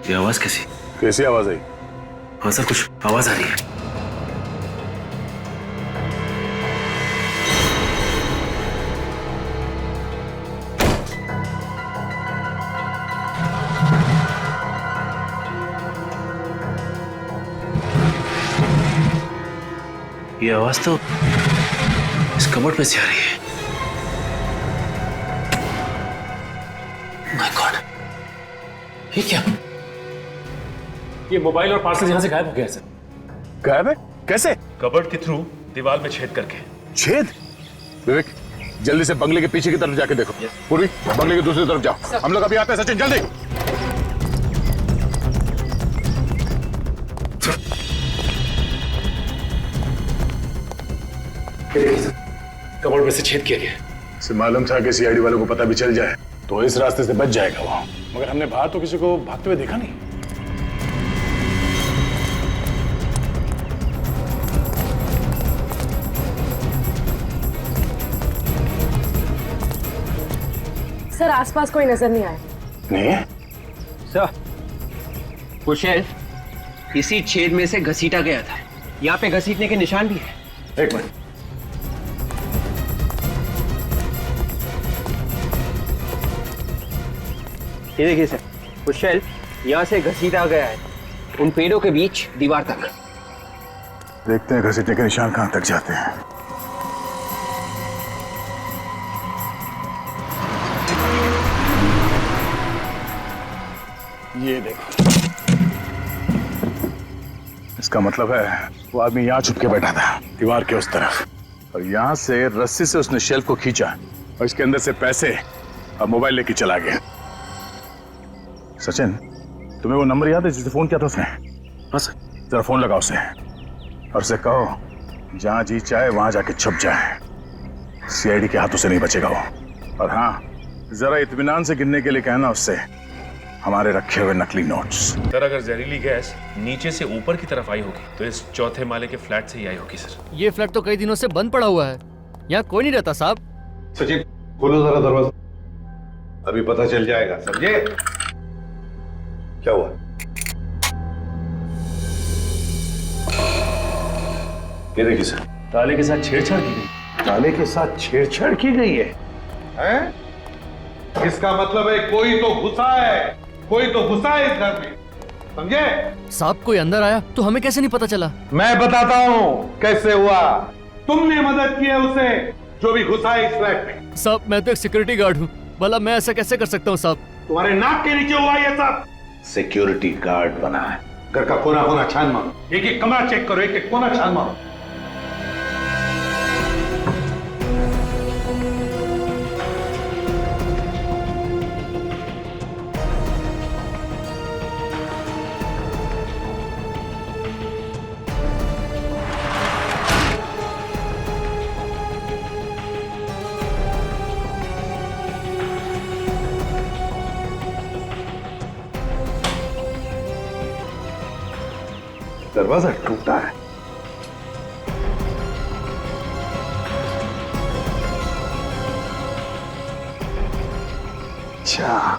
ये आवाज कैसी? कैसी आवाज आई? हाँ सर, कुछ आवाज आ रही है। ये आवाज तो इस कबर्ड में से आ रही है। माय गॉड, ये क्या? ये मोबाइल और पार्सल यहाँ से गायब हो गया सर। गायब है? कैसे? कबर्ड के थ्रू दीवार में छेद करके। छेद? विवेक, जल्दी से बंगले के पीछे की तरफ जाके देखो। पूर्वी, बंगले की दूसरी तरफ जाओ। हम लोग अभी आते हैं। सचिन, जल्दी। कबर्ड में से छेद किया गया। इसे मालूम था कि सीआईडी वालों को पता भी चल जाए तो इस रास्ते से बच जाएगा वो, मगर हमने बाहर तो किसी को भागते हुए देखा नहीं। सर, आसपास कोई नजर नहीं आया। नहीं? सर, वो शेल्फ इसी छेद में से घसीटा गया था। यहाँ पे घसीटने के निशान भी है। एक मिनट। ये देखिए सर, वो शेल्फ यहाँ से घसीटा गया है, उन पेड़ों के बीच दीवार तक। देखते हैं घसीटने के निशान कहां तक जाते हैं। ये देखो, इसका मतलब है वो आदमी यहाँ छुप के बैठा था, दीवार के उस तरफ, और यहाँ से रस्सी से उसने शेल्फ को खींचा और इसके अंदर से पैसे और मोबाइल लेके चला गया। सचिन, तुम्हें वो नंबर याद है जिससे फोन किया था उसने? हाँ सर। जरा फोन लगाओ उसे और उसे कहो जहां जी चाहे वहां जाके छुप जाए। सीआईडी के हाथों से नहीं बचेगा वो। और हाँ, जरा इत्मीनान से गिनने के लिए कहना उससे हमारे रखे हुए नकली नोट्स। सर, अगर जहरीली गैस नीचे से ऊपर की तरफ आई होगी तो इस चौथे माले के फ्लैट से ही आई होगी सर। ये फ्लैट तो कई दिनों से बंद पड़ा हुआ है, यहाँ कोई नहीं रहता साहब। सचिन, खोलो जरा दरवाजा, अभी पता चल जाएगा। समझे? क्या हुआ? ये देखिए सर, ताले के साथ छेड़छाड़ की गई। ताले के साथ छेड़छाड़ की गई है? हैं? इसका मतलब है कोई तो घुसा है, कोई तो घुसा है इस घर में, समझे? साहब कोई अंदर आया तो हमें कैसे नहीं पता चला? मैं बताता हूँ कैसे हुआ। तुमने मदद की है उसे जो भी घुसा है इस फ्लैट में। साहब मैं तो एक सिक्योरिटी गार्ड हूँ, भला मैं ऐसा कैसे कर सकता हूँ साहब? तुम्हारे नाक के नीचे हुआ ये सब। सिक्योरिटी गार्ड बना है, घर का कोना कोना छान मारो, एक एक कमरा चेक करो, एक एक कोना छान मारो। दरवाजा टूटा है। अच्छा,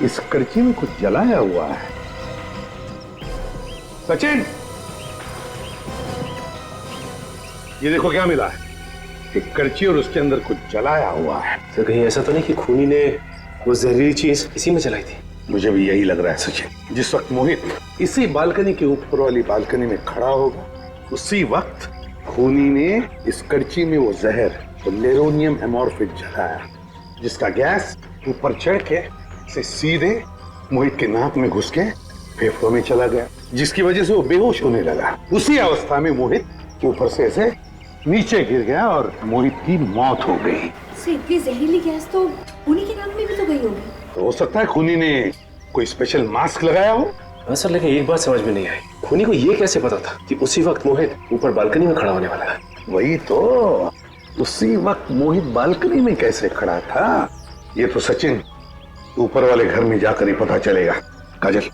इस कड़ची में कुछ जलाया हुआ है। सचिन, ये देखो क्या मिला है, एक कड़ची और उसके अंदर कुछ जलाया हुआ है। सर कहीं ऐसा तो नहीं कि खूनी ने वो जहरीली चीज इसी में जलाई थी? मुझे भी यही लग रहा है सचिन। जिस वक्त मोहित इसी बालकनी के ऊपर वाली बालकनी में खड़ा होगा, उसी वक्त खूनी ने इस कड़ची में वो जहर, वो लेरोनियम एमोर्फिक जलाया, जिसका गैस ऊपर चढ़ के से सीधे मोहित के नाक में घुस के फेफड़ों में चला गया, जिसकी वजह से वो बेहोश होने लगा। उसी अवस्था में मोहित ऊपर से ऐसे नीचे गिर गया और मोहित की मौत हो गई। इतनी जहरीली गैस तो उन्हीं के नाक में भी तो गई होगी। तो हो सकता है खूनी ने कोई स्पेशल मास्क लगाया हो। हाँ सर, लेकिन एक बात समझ में नहीं आई, खूनी को ये कैसे पता था कि उसी वक्त मोहित ऊपर बालकनी में खड़ा होने वाला है? वही तो, उसी वक्त मोहित बालकनी में कैसे खड़ा था, ये तो सचिन ऊपर वाले घर में जाकर ही पता चलेगा। काजल,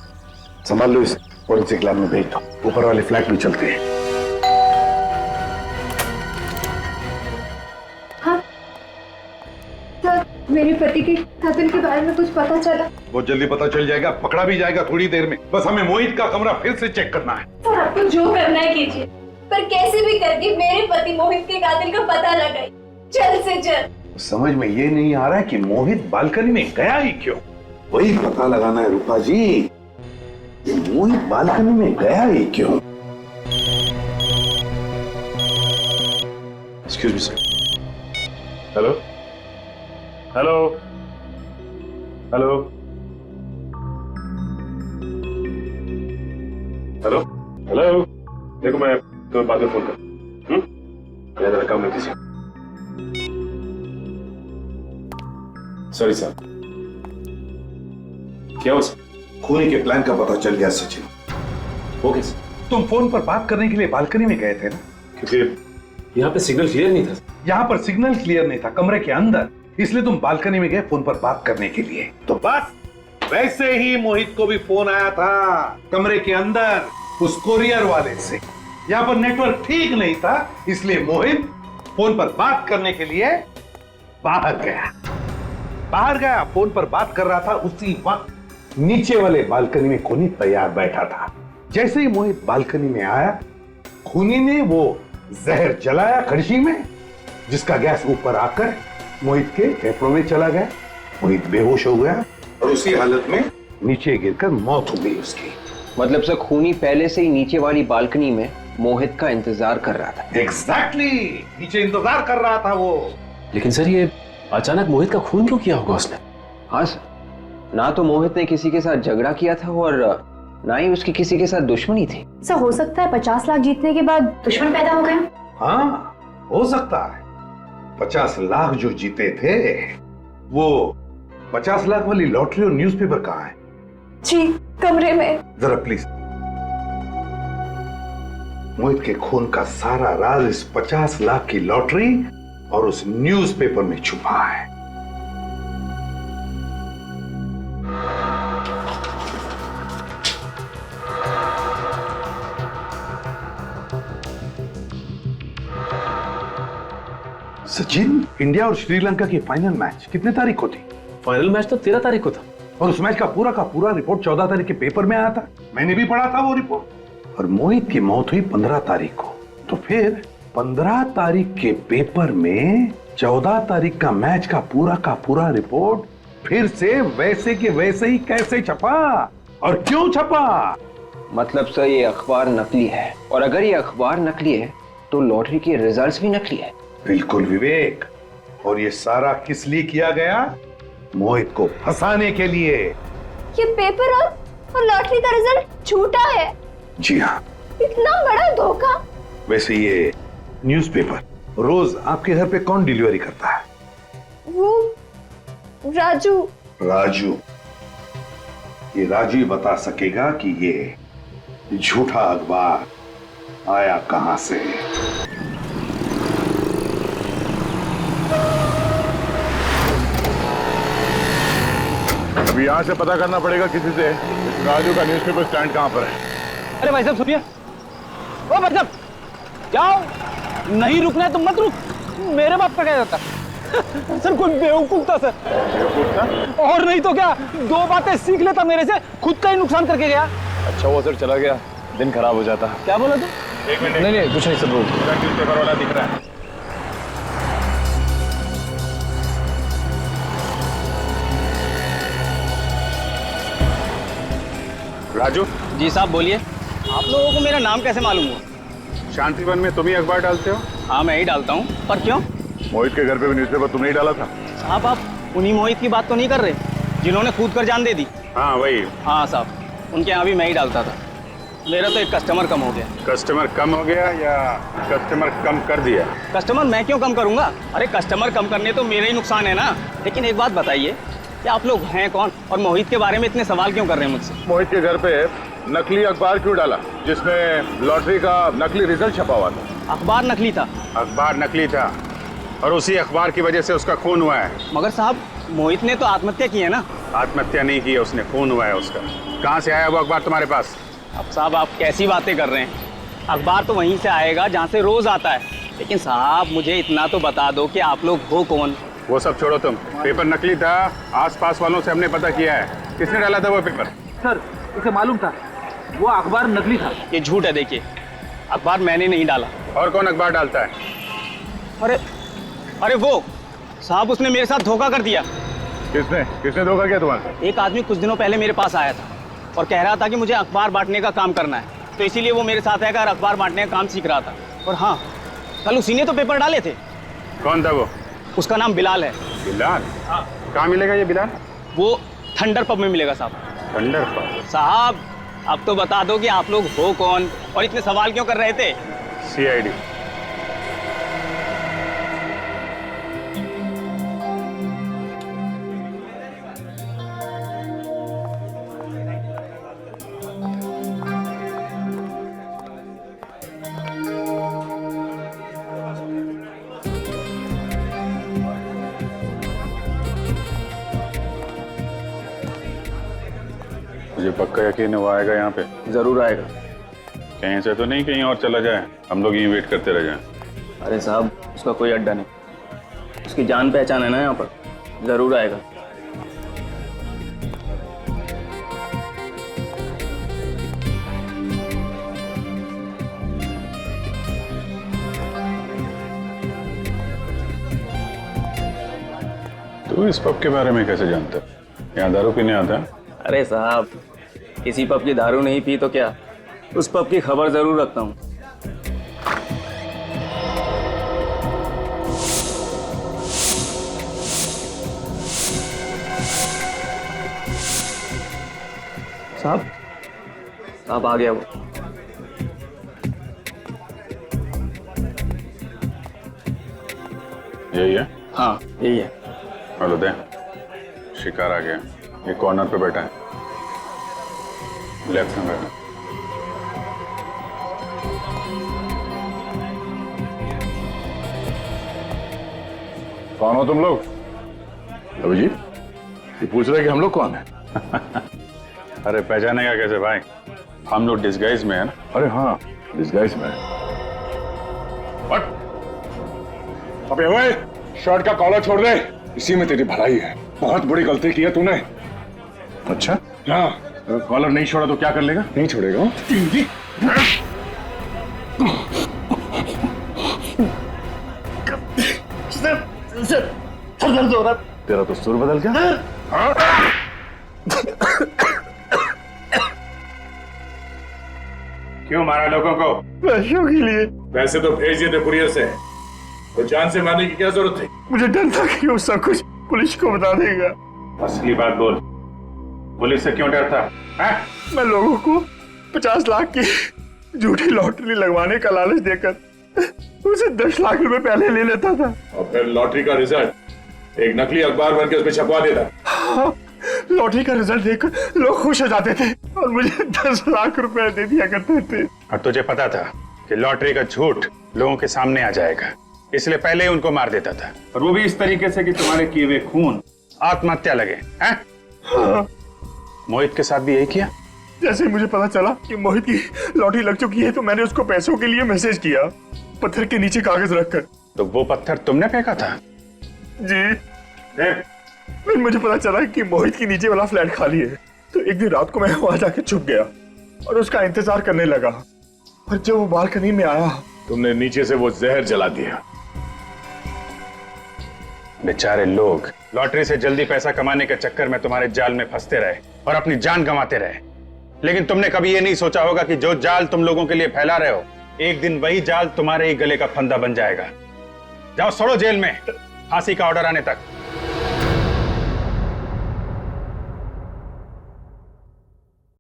संभाल लो, इस फोरेंसिक लैब में भेज दो, ऊपर वाले फ्लैट में चलते हैं। हाँ, सर मेरे पति के कत्ल के बारे में कुछ पता चला? बहुत जल्दी पता चल जाएगा, पकड़ा भी जाएगा थोड़ी देर में। बस हमें मोहित का कमरा फिर से चेक करना है। सर आपको जो करना है कीजिए, पर कैसे भी करके मेरे पति मोहित के कातिल का पता लगाइए, जल्द से जल्द। समझ में ये नहीं आ रहा है कि मोहित बालकनी में गया ही क्यों। वही पता लगाना है रूपा जी, मोहित बालकनी में गया ही क्यों। Excuse me sir. Hello hello hello hello hello, देखो मैं तुम्हें बाद में फोन कर। मैं जरा काम में किसी। सॉरी साहब, क्या हो सर? खूनी के प्लान का पता चल गया सचिन। वो कैसे? तुम फोन पर बात करने के लिए बालकनी में गए थे ना? क्योंकि यहाँ पे सिग्नल क्लियर नहीं था। यहाँ पर सिग्नल क्लियर नहीं था, कमरे के अंदर, इसलिए तुम बालकनी में गए फोन पर बात करने के लिए। तो बस वैसे ही मोहित को भी फोन आया था कमरे के अंदर उस कोरियर वाले से। यहाँ पर नेटवर्क ठीक नहीं था, इसलिए मोहित फोन पर बात करने के लिए बाहर गया, फोन पर बात कर रहा था। उसी वक्त नीचे वाले बालकनी में खूनी तैयार बैठा था। जैसे ही मोहित बालकनी में आया, खूनी ने वो जहर जलाया कड़छी में, जिसका गैस ऊपर आकर मोहित के फेफड़ों में चला गया। मोहित बेहोश हो गया और उसी हालत में नीचे गिरकर मौत हो गई उसकी। मतलब सर खूनी पहले से ही नीचे वाली बालकनी में मोहित का इंतजार कर रहा था। एग्जैक्टली, नीचे इंतजार कर रहा था वो। लेकिन सर ये अचानक मोहित का खून क्यों किया होगा उसने? हाँ सर, ना तो मोहित ने किसी के साथ झगड़ा किया था और ना ही उसकी किसी के साथ दुश्मनी थी। सर हो सकता है 50 लाख जीतने के बाद दुश्मन पैदा हो गए। हाँ हो सकता है। 50 लाख जो जीते थे, वो 50 लाख वाली लॉटरी और न्यूज़पेपर कहाँ है? जी कमरे में। जरा प्लीज। मोहित के खून का सारा राज इस 50 लाख की लॉटरी और उस न्यूज़पेपर में छुपा है। सचिन, इंडिया और श्रीलंका की फाइनल मैच कितने तारीख को थी? फाइनल मैच तो 13 तारीख को था। और उस मैच का पूरा रिपोर्ट 14 तारीख के पेपर में आया था। मैंने भी पढ़ा था वो रिपोर्ट। और मोहित की मौत हुई 15 तारीख को। तो फिर 15 तारीख के पेपर में 14 तारीख का मैच का पूरा रिपोर्ट फिर से वैसे के वैसे ही कैसे छपा और क्यों छपा? मतलब सर ये अखबार नकली है, और अगर ये अखबार नकली है तो लॉटरी के रिजल्ट्स भी नकली है। बिल्कुल विवेक। और ये सारा किस लिए किया गया? मोहित को फंसाने के लिए। ये पेपर और लॉटरी का रिजल्ट झूठा है। जी हाँ। इतना बड़ा धोखा। वैसे ये न्यूज़पेपर रोज आपके घर पे कौन डिलीवरी करता है? वो राजू। राजू। ये राजू ही बता सकेगा कि ये झूठा अखबार आया कहां से। अभी यहाँ से पता करना पड़ेगा किसी से राजू का न्यूज़पेपर स्टैंड कहाँ पर है। अरे भाई साहब सुनिए। ओ भाई साहब जाओ, नहीं रुकना है तो मत रुक। मेरे बाप का क्या जाता। सर कोई बेवकूफ था सर। बेवकूफ था? और नहीं तो क्या, 2 बातें सीख लेता मेरे से, खुद का ही नुकसान करके गया। अच्छा वो सर चला गया, दिन खराब हो जाता। क्या बोला तू? एक मिनट। नहीं कुछ नहीं सर, वो न्यूज़पेपर वाला दिख रहा है। राजू। जी साहब बोलिए। आप लोगों को मेरा नाम कैसे मालूम हुआ? शांतिवन में तुम ही अखबार डालते हो? हाँ मैं ही डालता हूँ, पर क्यों? मोहित के घर पे भी न्यूज़पेपर तुमने ही डाला था। साहब आप उन्हीं मोहित की बात तो नहीं कर रहे जिन्होंने कूद कर जान दे दी? हाँ वही। हाँ साहब, उनके यहाँ भी मैं ही डालता था। मेरा तो एक कस्टमर कम हो गया। कस्टमर कम हो गया या कस्टमर कम कर दिया? कस्टमर मैं क्यों कम करूंगा? अरे कस्टमर कम करने तो मेरा ही नुकसान है ना। लेकिन एक बात बताइए कि आप लोग हैं कौन और मोहित के बारे में इतने सवाल क्यों कर रहे हैं मुझसे? मोहित के घर पे नकली अखबार क्यों डाला जिसमें लॉटरी का नकली रिजल्ट छपा हुआ था? अखबार नकली था। अखबार नकली था और उसी अखबार की वजह से उसका खून हुआ है। मगर साहब मोहित ने तो आत्महत्या की है ना। आत्महत्या नहीं की है उसने, खून हुआ है उसका। कहाँ से आया वो अखबार तुम्हारे पास? अब साहब आप कैसी बातें कर रहे हैं? अखबार तो वहीं से आएगा जहाँ से रोज आता है। लेकिन साहब मुझे इतना तो बता दो कि आप लोग हो कौन? वो सब छोड़ो तुम। पेपर नकली था, आसपास वालों से हमने पता किया है। किसने डाला था वो पेपर? सर उसे मालूम था वो अखबार नकली था। ये झूठ है। देखिए अखबार मैंने नहीं डाला। और कौन अखबार डालता है? अरे वो साहब उसने मेरे साथ धोखा कर दिया। किसने धोखा किया तुम्हारे? एक आदमी कुछ दिनों पहले मेरे पास आया था और कह रहा था कि मुझे अखबार बांटने का काम करना है, तो इसीलिए वो मेरे साथ आकर अखबार बांटने का काम सीख रहा था। और हाँ, कल उसी ने तो पेपर डाले थे। कौन था वो? उसका नाम बिलाल है। बिलाल? हाँ। कहाँ मिलेगा ये बिलाल? वो थंडर पब में मिलेगा साहब। Thunder pub? साहब अब तो बता दो कि आप लोग हो कौन और इतने सवाल क्यों कर रहे थे? CID। मुझे पक्का यकीन है वो आएगा यहाँ पे। जरूर आएगा। कहीं से तो नहीं कहीं और चला जाए, हम लोग यहीं वेट करते रह जाएं। अरे साहब उसका कोई अड्डा नहीं, उसकी जान पहचान है ना यहाँ पर, जरूर आएगा। तू इस पब के बारे में कैसे जानता? यहाँ दारू पीने आता है? अरे साहब किसी पब की दारू नहीं पी तो क्या, उस पब की खबर जरूर रखता हूँ। साहब आ गया वो। यही है? हाँ यही है। हेलो दे, शिकार आ गया। ये कॉर्नर पे बैठा है, लेफ्ट में बैठा। कौन हो तुम लोग? अभिजीत, ये पूछ रहे कि हम लोग कौन है? अरे पहचानेगा कैसे भाई, हम लोग डिस्गाइज में है ना। अरे हाँ डिस्गाइज में। अबे ओए, शर्ट का कॉलर छोड़ दे, इसी में तेरी भलाई है। बहुत बड़ी गलती की है तूने। अच्छा हाँ, अगर कॉलर नहीं छोड़ा तो क्या कर लेगा? नहीं छोड़ेगा। सर दर्द हो रहा। तेरा तो सुर बदल गया। क्यों मारा लोगों को? पैसों के लिए। पैसे तो भेज दिए थे कुरियर से, तो जान से मारने की क्या जरूरत थी? मुझे डर था कि वो सब कुछ पुलिस को बता देगा। असली बात बोल, पुलिस से क्यों डरता है? मैं लोगों को 50 लाख की झूठी लॉटरी लगवाने का लालच देकर उसे 10 लाख रुपए पहले ले लेता था और फिर लॉटरी का रिजल्ट एक नकली अखबार बन के उसमें छपवा देता। हाँ, लॉटरी का रिजल्ट देखकर लोग खुश हो जाते थे और मुझे 10 लाख रुपए दे दिया करते थे। और तुझे पता था कि लॉटरी का झूठ लोगों के सामने आ जाएगा, इसलिए पहले ही उनको मार देता था, और वो भी इस तरीके से कि तुम्हारे किए हुए खून आत्महत्या लगे हैं? हाँ। मोहित के साथ भी यही किया? जैसे ही मुझे पता चला कि मोहित की लॉटरी लग चुकी है तो मैंने उसको पैसों के लिए मैसेज किया, पत्थर के नीचे कागज रखकर। तो वो पत्थर तुमने फेंका था? जी। फिर मुझे पता चला कि मोहित के नीचे वाला फ्लैट खाली है, तो एक दिन रात को मैं वहां जाके छुप गया और उसका इंतजार करने लगा। और जब वो बालकनी में आया, तुमने नीचे से वो जहर जला दिया। बेचारे लोग लॉटरी से जल्दी पैसा कमाने के चक्कर में तुम्हारे जाल में फंसते रहे और अपनी जान गंवाते रहे, लेकिन तुमने कभी ये नहीं सोचा होगा कि जो जाल तुम लोगों के लिए फैला रहे हो, एक दिन वही जाल तुम्हारे ही गले का फंदा बन जाएगा। जाओ सड़ो जेल में, फांसी का ऑर्डर आने तक।